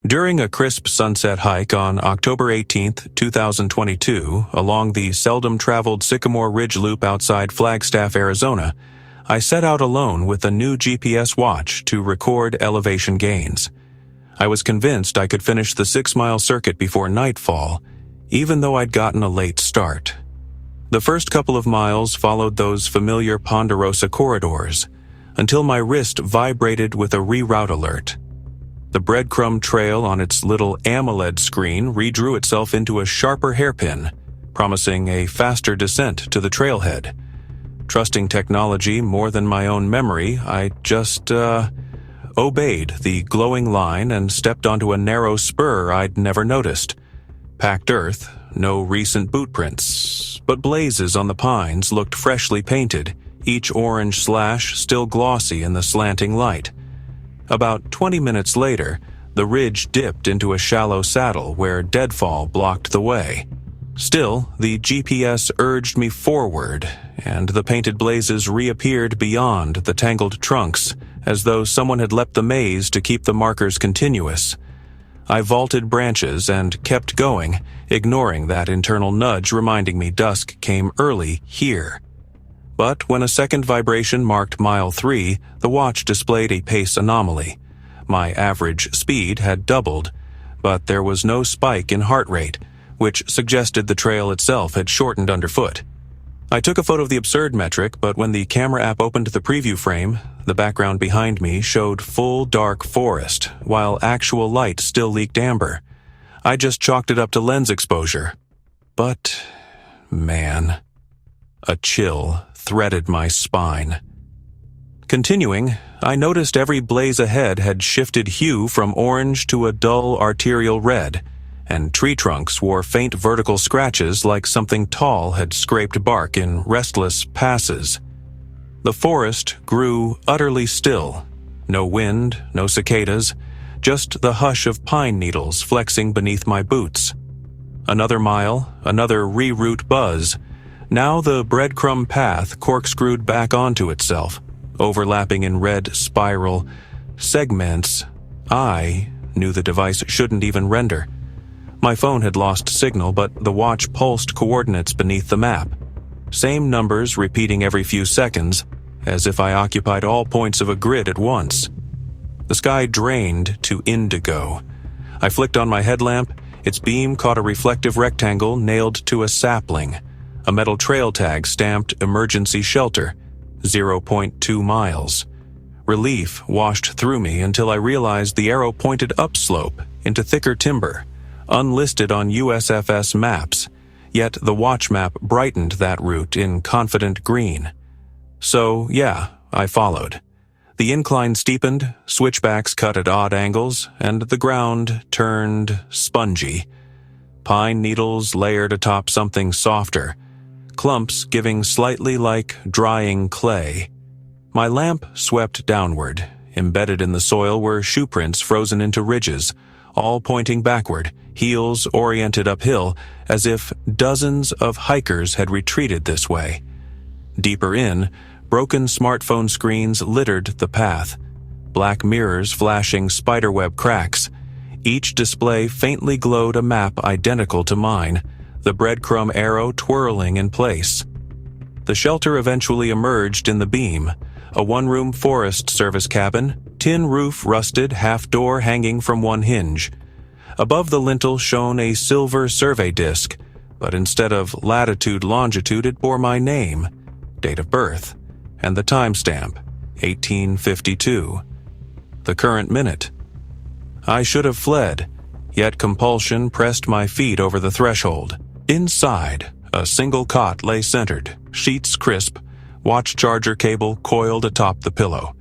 During a crisp sunset hike on October 18, 2022, along the seldom-traveled Sycamore Ridge loop outside Flagstaff, Arizona, I set out alone with a new GPS watch to record elevation gains. I was convinced I could finish the 6-mile circuit before nightfall, even though I'd gotten a late start. The first couple of miles followed those familiar Ponderosa corridors, until my wrist vibrated with a reroute alert. The breadcrumb trail on its little AMOLED screen redrew itself into a sharper hairpin, promising a faster descent to the trailhead. Trusting technology more than my own memory, I just, obeyed the glowing line and stepped onto a narrow spur I'd never noticed. Packed earth, no recent boot prints, but blazes on the pines looked freshly painted, each orange slash still glossy in the slanting light. About 20 minutes later, the ridge dipped into a shallow saddle where deadfall blocked the way. Still, the GPS urged me forward, and the painted blazes reappeared beyond the tangled trunks, as though someone had leapt the maze to keep the markers continuous. I vaulted branches and kept going, ignoring that internal nudge reminding me dusk came early here. But when a second vibration marked mile 3, the watch displayed a pace anomaly. My average speed had doubled, but there was no spike in heart rate, which suggested the trail itself had shortened underfoot. I took a photo of the absurd metric, but when the camera app opened the preview frame, the background behind me showed full dark forest, while actual light still leaked amber. I just chalked it up to lens exposure. But, man, a chill threaded my spine. Continuing, I noticed every blaze ahead had shifted hue from orange to a dull arterial red, and tree trunks wore faint vertical scratches like something tall had scraped bark in restless passes. The forest grew utterly still. No wind, no cicadas, just the hush of pine needles flexing beneath my boots. Another mile, another reroute buzz. Now the breadcrumb path corkscrewed back onto itself, overlapping in red spiral segments I knew the device shouldn't even render. My phone had lost signal, but the watch pulsed coordinates beneath the map. Same numbers repeating every few seconds, as if I occupied all points of a grid at once. The sky drained to indigo. I flicked on my headlamp. Its beam caught a reflective rectangle nailed to a sapling. A metal trail tag stamped emergency shelter, 0.2 miles. Relief washed through me until I realized the arrow pointed upslope into thicker timber, unlisted on USFS maps, yet the watch map brightened that route in confident green. So, yeah, I followed. The incline steepened, switchbacks cut at odd angles, and the ground turned spongy. Pine needles layered atop something softer, clumps giving slightly like drying clay. My lamp swept downward. Embedded in the soil were shoe prints frozen into ridges, all pointing backward, heels oriented uphill, as if dozens of hikers had retreated this way. Deeper in, broken smartphone screens littered the path, black mirrors flashing spiderweb cracks. Each display faintly glowed a map identical to mine, the breadcrumb arrow twirling in place. The shelter eventually emerged in the beam, a one-room Forest Service cabin, tin roof rusted, half-door hanging from one hinge. Above the lintel shone a silver survey disc, but instead of latitude-longitude it bore my name, date of birth, and the timestamp, 1852. The current minute. I should have fled, yet compulsion pressed my feet over the threshold. Inside, a single cot lay centered, sheets crisp, watch charger cable coiled atop the pillow.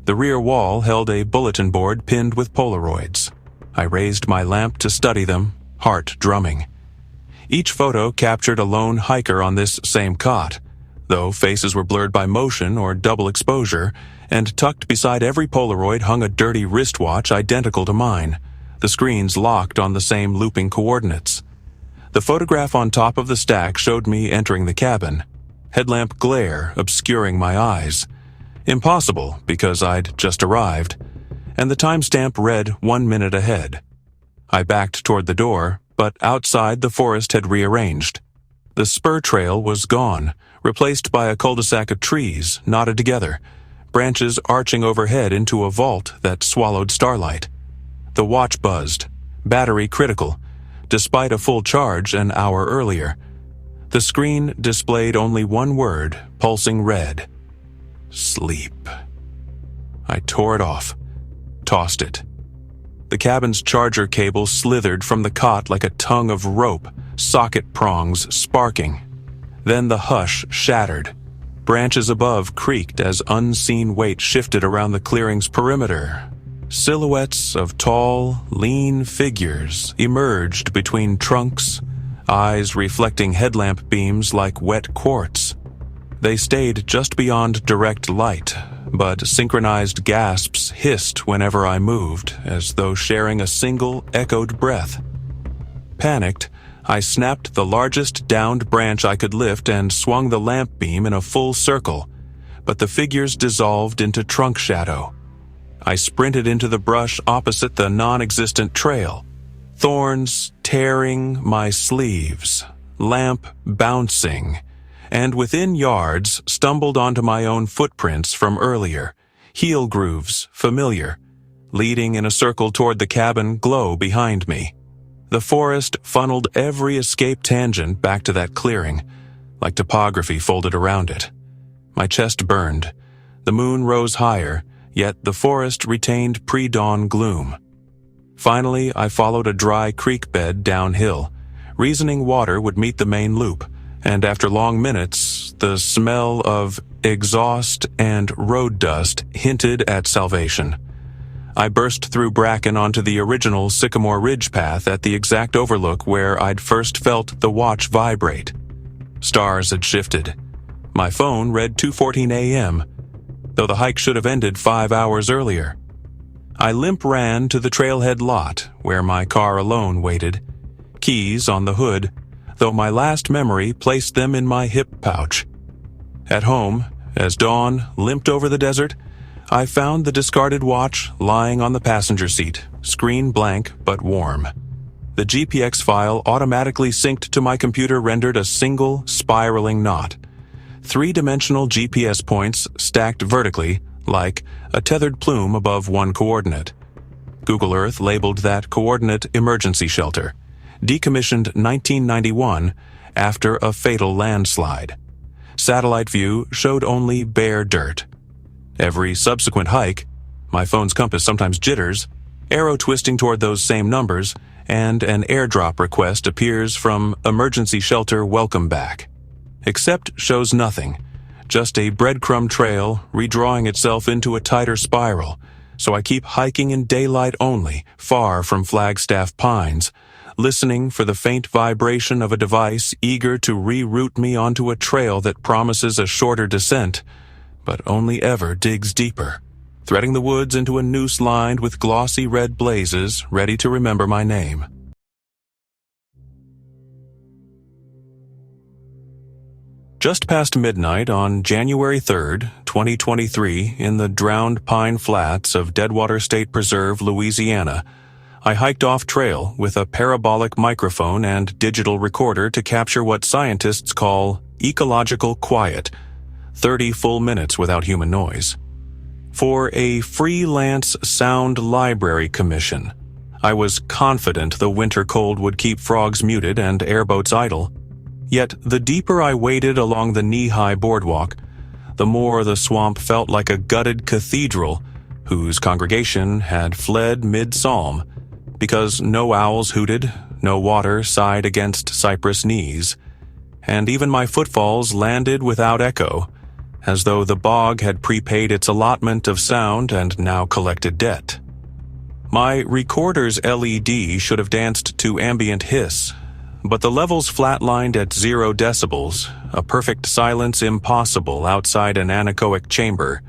The rear wall held a bulletin board pinned with Polaroids. I raised my lamp to study them, heart drumming. Each photo captured a lone hiker on this same cot, though faces were blurred by motion or double exposure, and tucked beside every Polaroid hung a dirty wristwatch identical to mine, the screens locked on the same looping coordinates. The photograph on top of the stack showed me entering the cabin, headlamp glare obscuring my eyes. Impossible, because I'd just arrived, and the timestamp read 1 minute ahead. I backed toward the door, but outside the forest had rearranged. The spur trail was gone, replaced by a cul-de-sac of trees knotted together, branches arching overhead into a vault that swallowed starlight. The watch buzzed, battery critical, despite a full charge an hour earlier. The screen displayed only one word, pulsing red. Sleep. I tore it off, tossed it. The cabin's charger cable slithered from the cot like a tongue of rope, socket prongs sparking. Then the hush shattered. Branches above creaked as unseen weight shifted around the clearing's perimeter. Silhouettes of tall, lean figures emerged between trunks, eyes reflecting headlamp beams like wet quartz. They stayed just beyond direct light, but synchronized gasps hissed whenever I moved, as though sharing a single echoed breath. Panicked, I snapped the largest downed branch I could lift and swung the lamp beam in a full circle, but the figures dissolved into trunk shadow. I sprinted into the brush opposite the non-existent trail, thorns tearing my sleeves, lamp bouncing, and within yards stumbled onto my own footprints from earlier, heel grooves familiar, leading in a circle toward the cabin glow behind me. The forest funneled every escape tangent back to that clearing, like topography folded around it. My chest burned. The moon rose higher, yet the forest retained pre-dawn gloom. Finally, I followed a dry creek bed downhill, reasoning water would meet the main loop, and after long minutes, the smell of exhaust and road dust hinted at salvation. I burst through bracken onto the original Sycamore Ridge path at the exact overlook where I'd first felt the watch vibrate. Stars had shifted. My phone read 2:14 a.m., though the hike should have ended 5 hours earlier. I limp ran to the trailhead lot, where my car alone waited, keys on the hood, though my last memory placed them in my hip pouch. At home, as dawn limped over the desert, I found the discarded watch lying on the passenger seat, screen blank but warm. The GPX file automatically synced to my computer rendered a single, spiraling knot. 3-dimensional GPS points stacked vertically, like a tethered plume above one coordinate. Google Earth labeled that coordinate emergency shelter, decommissioned 1991 after a fatal landslide. Satellite view showed only bare dirt. Every subsequent hike, my phone's compass sometimes jitters, arrow twisting toward those same numbers, and an airdrop request appears from emergency shelter welcome back. Accept shows nothing, just a breadcrumb trail redrawing itself into a tighter spiral, so I keep hiking in daylight only, far from Flagstaff pines, listening for the faint vibration of a device eager to reroute me onto a trail that promises a shorter descent, but only ever digs deeper, threading the woods into a noose lined with glossy red blazes ready to remember my name. Just past midnight on January 3rd, 2023, in the drowned pine flats of Deadwater State Preserve, Louisiana, I hiked off trail with a parabolic microphone and digital recorder to capture what scientists call ecological quiet, 30 full minutes without human noise. For a freelance sound library commission, I was confident the winter cold would keep frogs muted and airboats idle. Yet the deeper I waded along the knee-high boardwalk, the more the swamp felt like a gutted cathedral whose congregation had fled mid-psalm because no owls hooted, no water sighed against cypress knees, and even my footfalls landed without echo, as though the bog had prepaid its allotment of sound and now collected debt. My recorder's LED should have danced to ambient hiss, but the levels flatlined at 0 decibels, a perfect silence impossible outside an anechoic chamber,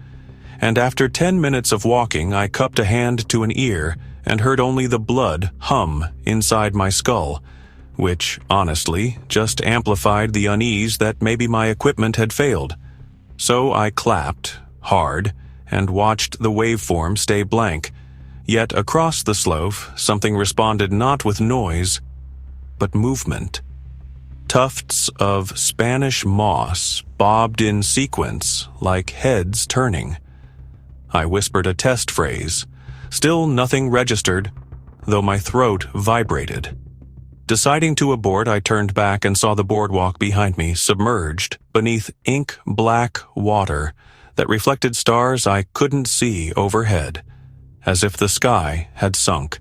and after 10 minutes of walking I cupped a hand to an ear and heard only the blood hum inside my skull, which, honestly, just amplified the unease that maybe my equipment had failed. So I clapped, hard, and watched the waveform stay blank, Yet across the slope, something responded not with noise, but movement. Tufts of Spanish moss bobbed in sequence like heads turning. I whispered a test phrase. Still nothing registered, though my throat vibrated. Deciding to abort, I turned back and saw the boardwalk behind me submerged beneath ink-black water that reflected stars I couldn't see overhead, as if the sky had sunk.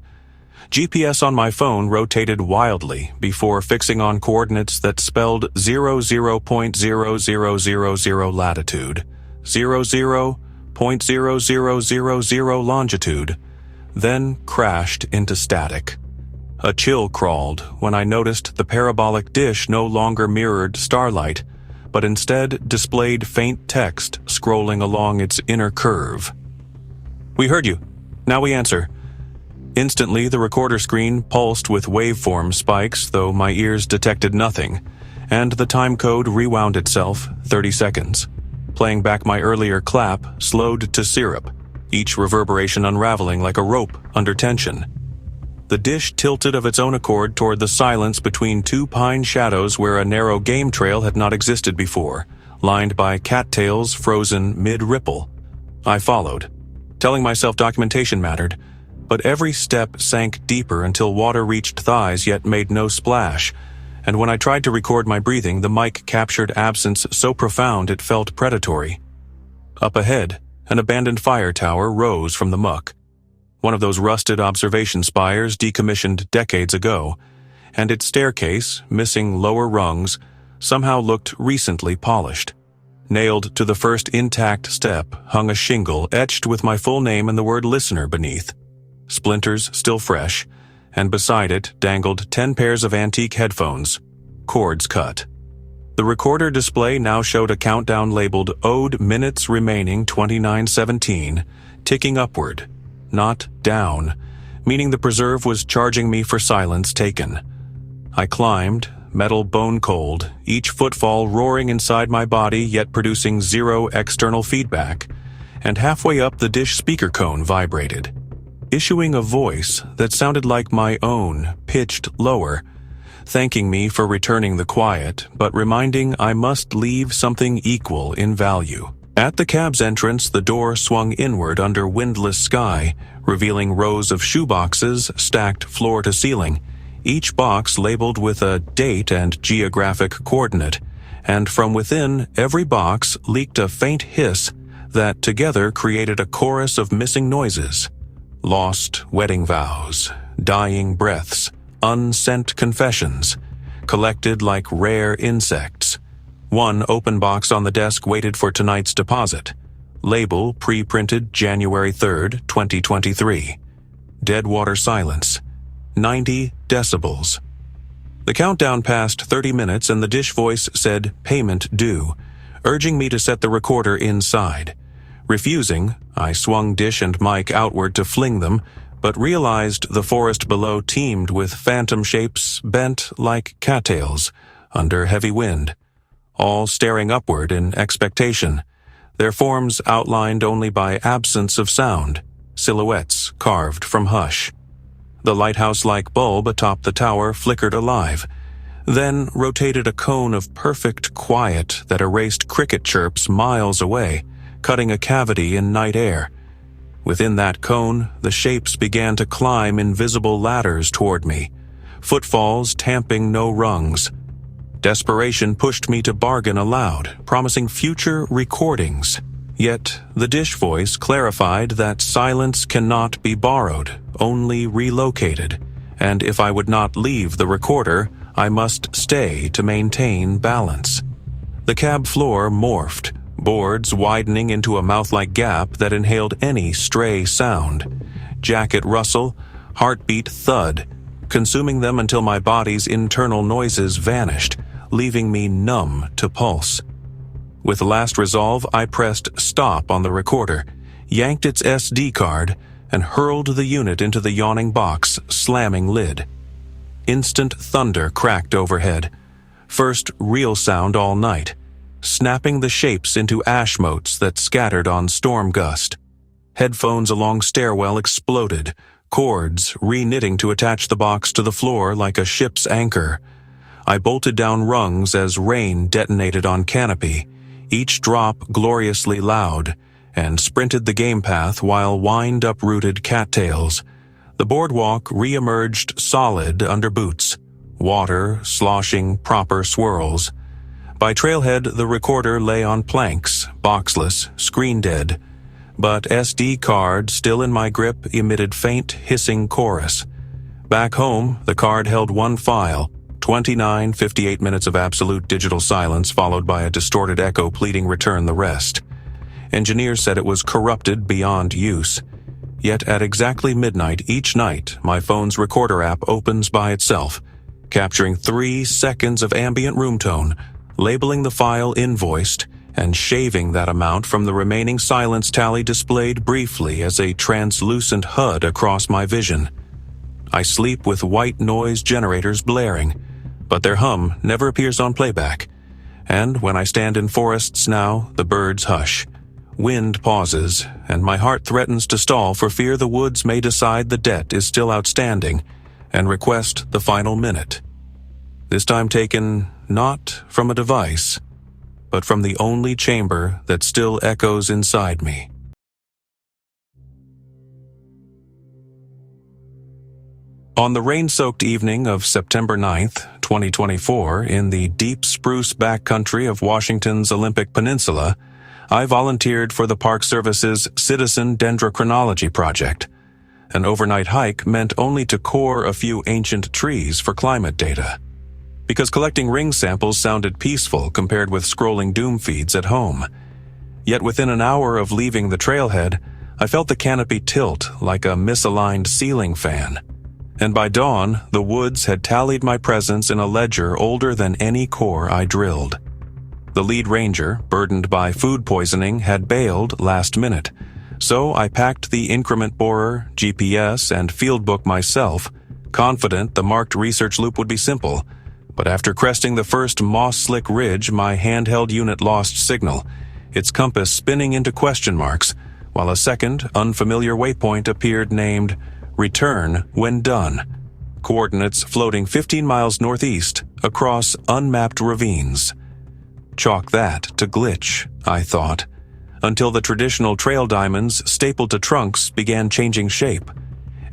GPS on my phone rotated wildly before fixing on coordinates that spelled 00.0000 latitude, 00.0000 longitude, then crashed into static. A chill crawled when I noticed the parabolic dish no longer mirrored starlight, but instead displayed faint text scrolling along its inner curve. "We heard you. Now we answer." Instantly, the recorder screen pulsed with waveform spikes, though my ears detected nothing, and the time code rewound itself, 30 seconds. Playing back my earlier clap slowed to syrup, each reverberation unraveling like a rope under tension. The dish tilted of its own accord toward the silence between two pine shadows where a narrow game trail had not existed before, lined by cattails frozen mid-ripple. I followed, telling myself documentation mattered, but every step sank deeper until water reached thighs yet made no splash, and when I tried to record my breathing, the mic captured absence so profound it felt predatory. Up ahead, an abandoned fire tower rose from the muck. One of those rusted observation spires decommissioned decades ago, and its staircase, missing lower rungs, somehow looked recently polished. Nailed to the first intact step hung a shingle etched with my full name and the word listener beneath. Splinters still fresh, and beside it dangled 10 pairs of antique headphones, cords cut. The recorder display now showed a countdown labeled "Owed minutes remaining 29:17, ticking upward, not down," meaning the preserve was charging me for silence taken. I climbed, metal bone cold, each footfall roaring inside my body yet producing zero external feedback, and halfway up the dish speaker cone vibrated, issuing a voice that sounded like my own, pitched lower, thanking me for returning the quiet, but reminding I must leave something equal in value. At the cab's entrance, the door swung inward under windless sky, revealing rows of shoeboxes stacked floor to ceiling, each box labeled with a date and geographic coordinate, and from within every box leaked a faint hiss that together created a chorus of missing noises. Lost wedding vows, dying breaths, unsent confessions, collected like rare insects. One open box on the desk waited for tonight's deposit. Label pre-printed January 3rd, 2023. Deadwater silence. 90 decibels. The countdown passed 30 minutes and the dish voice said payment due, urging me to set the recorder inside. Refusing, I swung dish and mic outward to fling them, but realized the forest below teemed with phantom shapes bent like cattails under heavy wind, all staring upward in expectation, their forms outlined only by absence of sound, silhouettes carved from hush. The lighthouse-like bulb atop the tower flickered alive, then rotated a cone of perfect quiet that erased cricket chirps miles away, cutting a cavity in night air. Within that cone, the shapes began to climb invisible ladders toward me, footfalls tamping no rungs. Desperation pushed me to bargain aloud, promising future recordings. Yet the dish voice clarified that silence cannot be borrowed, only relocated, and if I would not leave the recorder, I must stay to maintain balance. The cab floor morphed, boards widening into a mouth-like gap that inhaled any stray sound. Jacket rustle, heartbeat thud, consuming them until my body's internal noises vanished, leaving me numb to pulse. With last resolve, I pressed stop on the recorder, yanked its SD card, and hurled the unit into the yawning box, slamming lid. Instant thunder cracked overhead. First real sound all night, snapping the shapes into ash motes that scattered on storm gust. Headphones along stairwell exploded, cords re-knitting to attach the box to the floor like a ship's anchor. I bolted down rungs as rain detonated on canopy, each drop gloriously loud, and sprinted the game path while wind uprooted cattails. The boardwalk re-emerged solid under boots, water sloshing proper swirls. By trailhead, the recorder lay on planks, boxless, screen-dead, but SD card, still in my grip, emitted faint, hissing chorus. Back home, the card held one file, 58 minutes of absolute digital silence followed by a distorted echo pleading return the rest. Engineers said it was corrupted beyond use. Yet at exactly midnight each night, my phone's recorder app opens by itself, capturing 3 seconds of ambient room tone, labeling the file invoiced, and shaving that amount from the remaining silence tally displayed briefly as a translucent HUD across my vision. I sleep with white noise generators blaring, but their hum never appears on playback. And when I stand in forests now, the birds hush. Wind pauses, and my heart threatens to stall for fear the woods may decide the debt is still outstanding and request the final minute. This time taken not from a device, but from the only chamber that still echoes inside me. On the rain-soaked evening of September 9th, 2024, in the deep spruce backcountry of Washington's Olympic Peninsula, I volunteered for the Park Service's Citizen Dendrochronology project. An overnight hike meant only to core a few ancient trees for climate data, because collecting ring samples sounded peaceful compared with scrolling doom feeds at home. Yet within an hour of leaving the trailhead, I felt the canopy tilt like a misaligned ceiling fan. And by dawn, the woods had tallied my presence in a ledger older than any core I drilled. The lead ranger, burdened by food poisoning, had bailed last minute, so I packed the increment borer, GPS, and field book myself, confident the marked research loop would be simple. But after cresting the first moss-slick ridge, my handheld unit lost signal, its compass spinning into question marks, while a second, unfamiliar waypoint appeared named Return When Done, coordinates floating 15 miles northeast across unmapped ravines. Chalk that to glitch, I thought, until the traditional trail diamonds stapled to trunks began changing shape.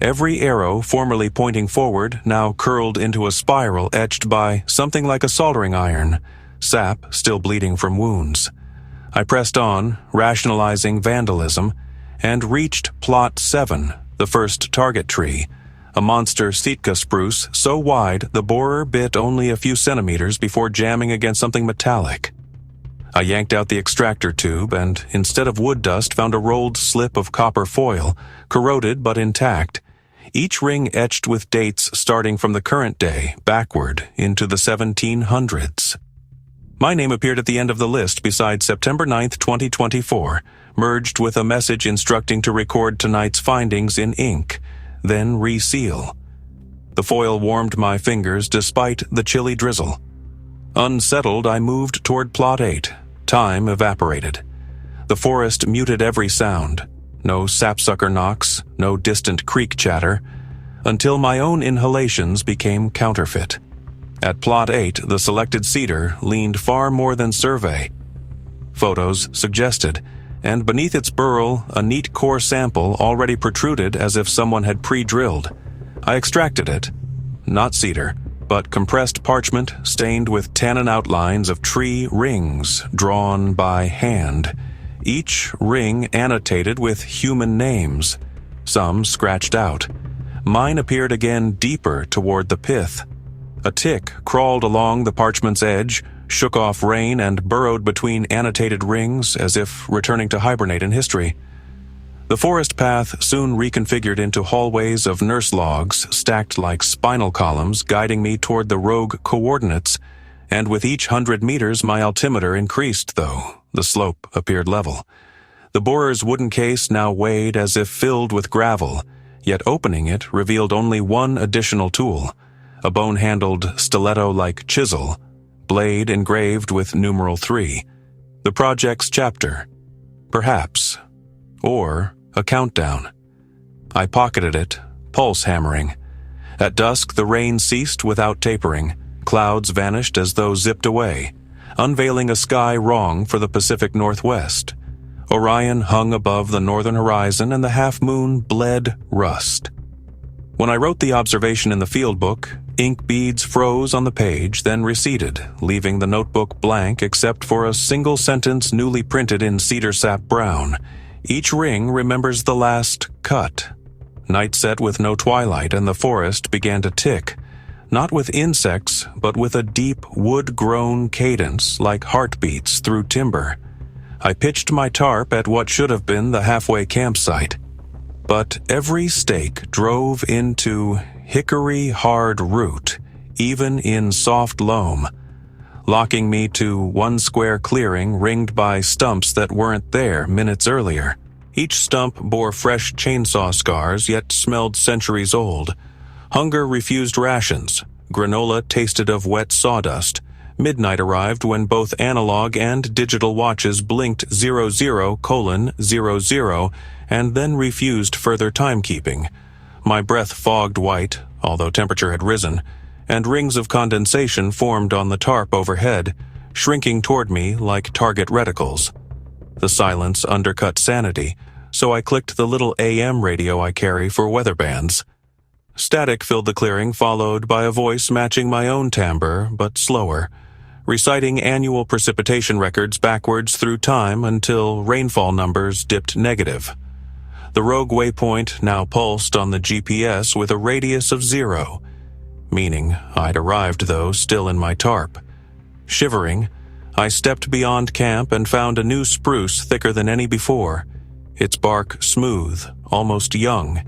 Every arrow formerly pointing forward now curled into a spiral etched by something like a soldering iron, sap still bleeding from wounds. I pressed on, rationalizing vandalism, and reached Plot 7, the first target tree, a monster Sitka spruce so wide the borer bit only a few centimeters before jamming against something metallic. I yanked out the extractor tube and, instead of wood dust, found a rolled slip of copper foil, corroded but intact, each ring etched with dates starting from the current day backward into the 1700s. My name appeared at the end of the list beside September 9th, 2024, merged with a message instructing to record tonight's findings in ink, then reseal. The foil warmed my fingers despite the chilly drizzle. Unsettled, I moved toward Plot 8. Time evaporated. The forest muted every sound. No sapsucker knocks, no distant creek chatter, until my own inhalations became counterfeit. At Plot 8, the selected cedar leaned far more than survey. Photos suggested, and beneath its burl, a neat core sample already protruded as if someone had pre-drilled. I extracted it. Not cedar, but compressed parchment stained with tannin outlines of tree rings drawn by hand. Each ring annotated with human names, some scratched out. Mine appeared again deeper toward the pith. A tick crawled along the parchment's edge, shook off rain, and burrowed between annotated rings as if returning to hibernate in history. The forest path soon reconfigured into hallways of nurse logs stacked like spinal columns guiding me toward the rogue coordinates, and with each 100 meters my altimeter increased, though the slope appeared level. The borer's wooden case now weighed as if filled with gravel, yet opening it revealed only one additional tool, a bone-handled stiletto-like chisel, blade engraved with numeral 3. The project's chapter. Perhaps. Or A countdown. I pocketed it, pulse hammering. At dusk, the rain ceased without tapering. Clouds vanished as though zipped away, unveiling a sky wrong for the Pacific Northwest. Orion hung above the northern horizon and the half-moon bled rust. When I wrote the observation in the field book, ink beads froze on the page, then receded, leaving the notebook blank except for a single sentence newly printed in cedar sap brown. Each ring remembers the last cut. Night set with no twilight, and the forest began to tick, not with insects, but with a deep wood-grown cadence like heartbeats through timber. I pitched my tarp at what should have been the halfway campsite, but every stake drove into hickory-hard root, even in soft loam, locking me to one square clearing ringed by stumps that weren't there minutes earlier. Each stump bore fresh chainsaw scars, yet smelled centuries old. Hunger refused rations. Granola tasted of wet sawdust. Midnight arrived when both analog and digital watches blinked 00:00 and then refused further timekeeping. My breath fogged white, although temperature had risen, and rings of condensation formed on the tarp overhead, shrinking toward me like target reticles. The silence undercut sanity, so I clicked the little AM radio I carry for weather bands. Static filled the clearing, followed by a voice matching my own timbre, but slower, reciting annual precipitation records backwards through time until rainfall numbers dipped negative. The rogue waypoint now pulsed on the GPS with a radius of 0, meaning I'd arrived, though still in my tarp. Shivering, I stepped beyond camp and found a new spruce thicker than any before, its bark smooth, almost young,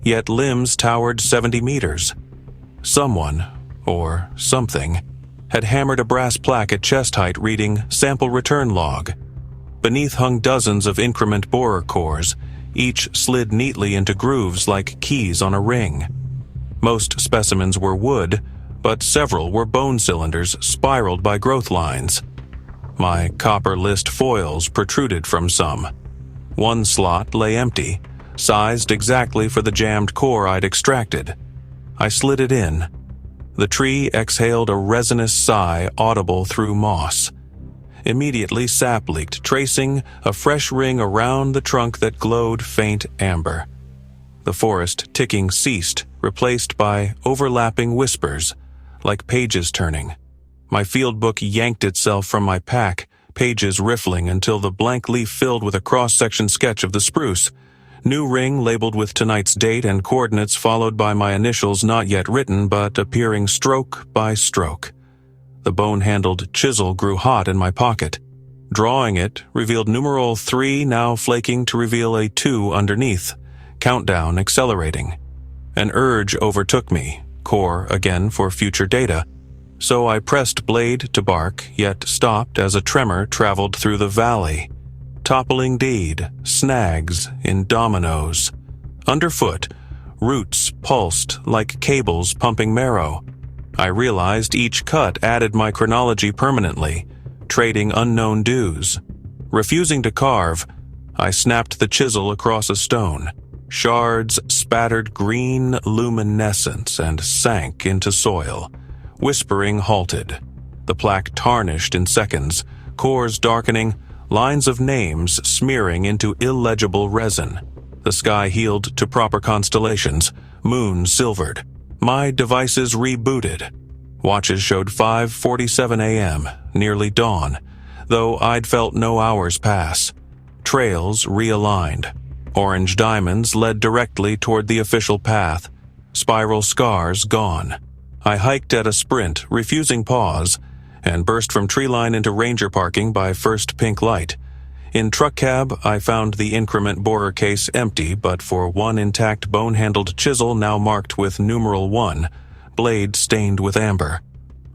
yet limbs towered 70 meters. Someone, or something, had hammered a brass plaque at chest height reading "Sample Return Log." Beneath hung dozens of increment borer cores, each slid neatly into grooves like keys on a ring. Most specimens were wood, but several were bone cylinders spiraled by growth lines. My copper list foils protruded from some. One slot lay empty, sized exactly for the jammed core I'd extracted. I slid it in. The tree exhaled a resinous sigh audible through moss. Immediately sap leaked, tracing a fresh ring around the trunk that glowed faint amber. The forest ticking ceased, replaced by overlapping whispers, like pages turning. My field book yanked itself from my pack, pages riffling until the blank leaf filled with a cross-section sketch of the spruce. New ring labeled with tonight's date and coordinates, followed by my initials not yet written but appearing stroke by stroke. The bone-handled chisel grew hot in my pocket. Drawing it revealed numeral 3, now flaking to reveal a 2 underneath. Countdown accelerating. An urge overtook me, core again for future data. So I pressed blade to bark, yet stopped as a tremor traveled through the valley. Toppling deed, snags in dominoes. Underfoot, roots pulsed like cables pumping marrow. I realized each cut added my chronology permanently, trading unknown dues. Refusing to carve, I snapped the chisel across a stone. Shards spattered green luminescence and sank into soil. Whispering halted. The plaque tarnished in seconds, cores darkening, lines of names smearing into illegible resin. The sky healed to proper constellations, moon silvered. My devices rebooted. Watches showed 5:47 a.m., nearly dawn, though I'd felt no hours pass. Trails realigned. Orange diamonds led directly toward the official path. Spiral scars gone. I hiked at a sprint, refusing pause, and burst from treeline into ranger parking by first pink light. In truck cab, I found the increment borer case empty but for one intact bone-handled chisel now marked with numeral 1, blade stained with amber.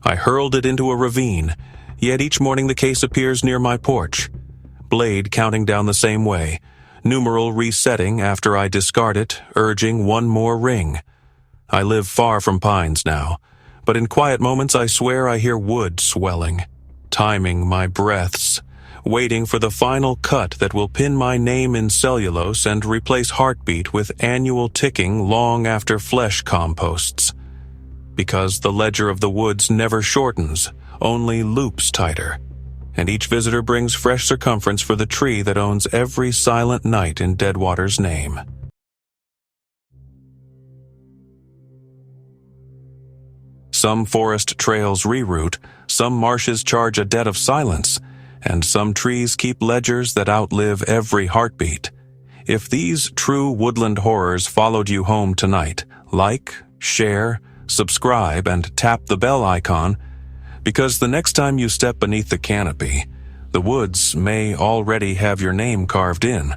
I hurled it into a ravine, yet each morning the case appears near my porch. Blade counting down the same way, numeral resetting after I discard it, urging one more ring. I live far from pines now, but in quiet moments I swear I hear wood swelling, timing my breaths, waiting for the final cut that will pin my name in cellulose and replace heartbeat with annual ticking long after flesh composts. Because the ledger of the woods never shortens, only loops tighter, and each visitor brings fresh circumference for the tree that owns every silent night in Deadwater's name. Some forest trails reroute, some marshes charge a debt of silence, and some trees keep ledgers that outlive every heartbeat. If these true woodland horrors followed you home tonight, like, share, subscribe, and tap the bell icon, because the next time you step beneath the canopy, the woods may already have your name carved in.